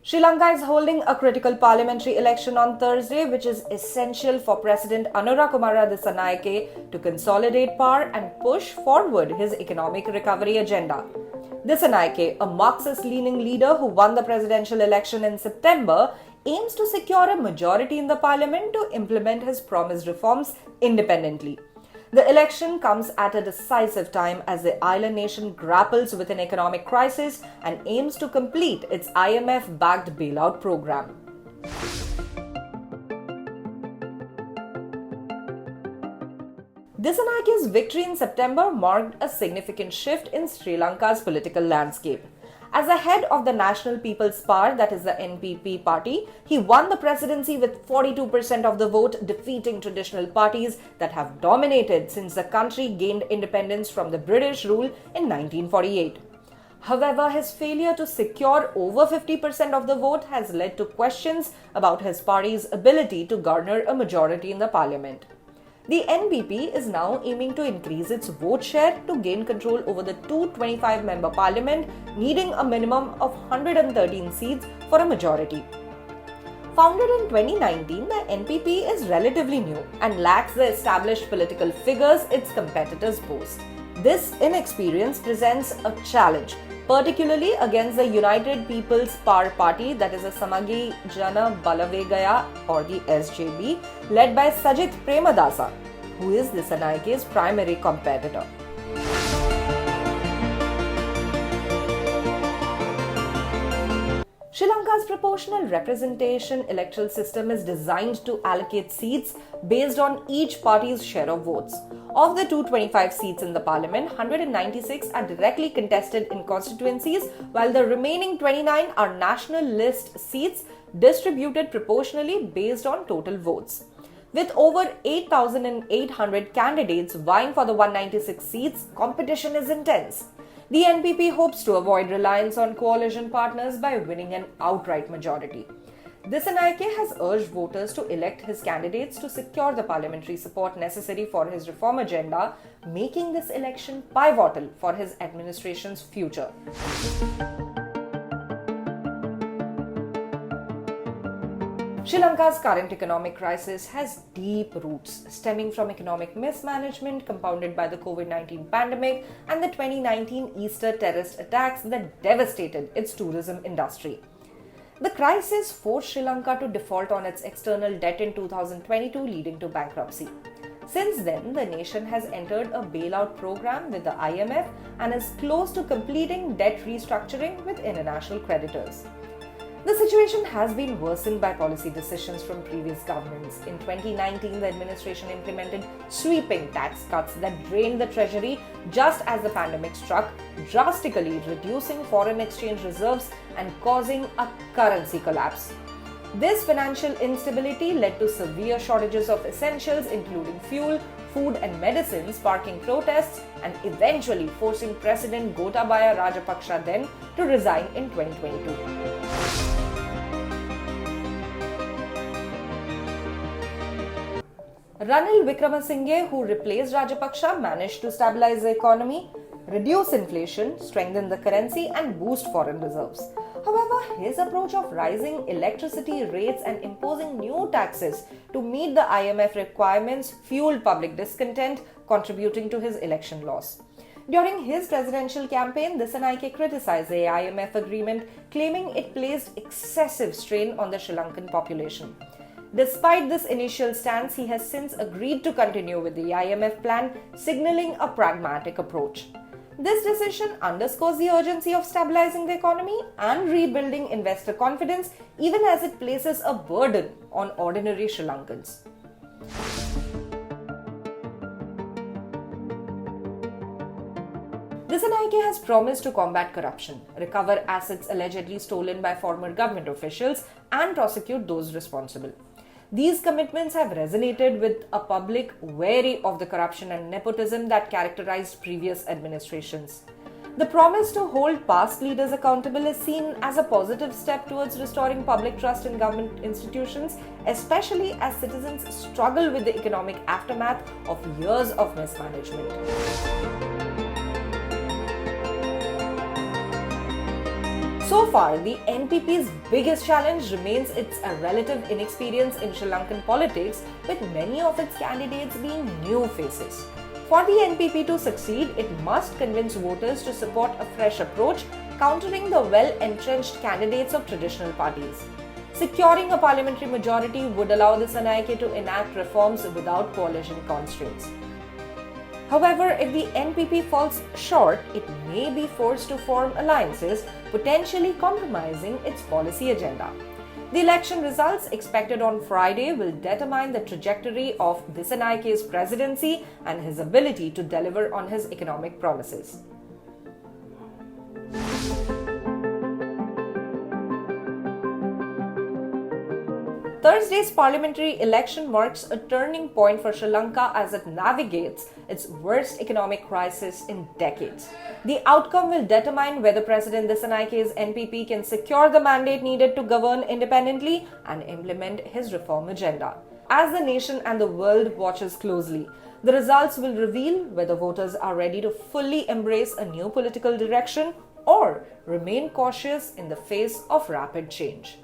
Sri Lanka is holding a critical parliamentary election on Thursday, which is essential for President Anura Kumara Dissanayake to consolidate power and push forward his economic recovery agenda. Dissanayake, a Marxist-leaning leader who won the presidential election in September, aims to secure a majority in the parliament to implement his promised reforms independently. The election comes at a decisive time as the island nation grapples with an economic crisis and aims to complete its IMF-backed bailout program. Disanayake's victory in September marked a significant shift in Sri Lanka's political landscape. As the head of the National People's Party, that is the NPP party, he won the presidency with 42% of the vote, defeating traditional parties that have dominated since the country gained independence from the British rule in 1948. However, his failure to secure over 50% of the vote has led to questions about his party's ability to garner a majority in the parliament. The NPP is now aiming to increase its vote share to gain control over the 225-member parliament, needing a minimum of 113 seats for a majority. Founded in 2019, the NPP is relatively new and lacks the established political figures its competitors boast. This inexperience presents a challenge, particularly against the United People's Power Party, that is a Samagi Jana Balavegaya or the SJB, led by Sajith Premadasa, who is Disanayake's primary competitor. Sri Lanka's proportional representation electoral system is designed to allocate seats based on each party's share of votes. Of the 225 seats in the parliament, 196 are directly contested in constituencies, while the remaining 29 are national list seats distributed proportionally based on total votes. With over 8,800 candidates vying for the 196 seats, competition is intense. The NPP hopes to avoid reliance on coalition partners by winning an outright majority. Dissanayake has urged voters to elect his candidates to secure the parliamentary support necessary for his reform agenda, making this election pivotal for his administration's future. Sri Lanka's current economic crisis has deep roots, stemming from economic mismanagement compounded by the COVID-19 pandemic and the 2019 Easter terrorist attacks that devastated its tourism industry. The crisis forced Sri Lanka to default on its external debt in 2022, leading to bankruptcy. Since then, the nation has entered a bailout program with the IMF and is close to completing debt restructuring with international creditors. The situation has been worsened by policy decisions from previous governments. In 2019, the administration implemented sweeping tax cuts that drained the treasury just as the pandemic struck, drastically reducing foreign exchange reserves and causing a currency collapse. This financial instability led to severe shortages of essentials including fuel, food and medicines, sparking protests and eventually forcing President Gotabaya Rajapaksa then to resign in 2022. Ranil Wickremesinghe, who replaced Rajapaksa, managed to stabilize the economy, reduce inflation, strengthen the currency and boost foreign reserves. However, his approach of rising electricity rates and imposing new taxes to meet the IMF requirements fueled public discontent, contributing to his election loss. During his presidential campaign, Dissanayake criticized the IMF agreement, claiming it placed excessive strain on the Sri Lankan population. Despite this initial stance, he has since agreed to continue with the IMF plan, signaling a pragmatic approach. This decision underscores the urgency of stabilizing the economy and rebuilding investor confidence, even as it places a burden on ordinary Sri Lankans. Dissanayake has promised to combat corruption, recover assets allegedly stolen by former government officials, and prosecute those responsible. These commitments have resonated with a public wary of the corruption and nepotism that characterized previous administrations. The promise to hold past leaders accountable is seen as a positive step towards restoring public trust in government institutions, especially as citizens struggle with the economic aftermath of years of mismanagement. So far, the NPP's biggest challenge remains its relative inexperience in Sri Lankan politics, with many of its candidates being new faces. For the NPP to succeed, it must convince voters to support a fresh approach, countering the well-entrenched candidates of traditional parties. Securing a parliamentary majority would allow Dissanayake to enact reforms without coalition constraints. However, if the NPP falls short, it may be forced to form alliances, potentially compromising its policy agenda. The election results expected on Friday will determine the trajectory of Disanayake's presidency and his ability to deliver on his economic promises. Thursday's parliamentary election marks a turning point for Sri Lanka as it navigates its worst economic crisis in decades. The outcome will determine whether President Disanayake's NPP can secure the mandate needed to govern independently and implement his reform agenda. As the nation and the world watches closely, the results will reveal whether voters are ready to fully embrace a new political direction or remain cautious in the face of rapid change.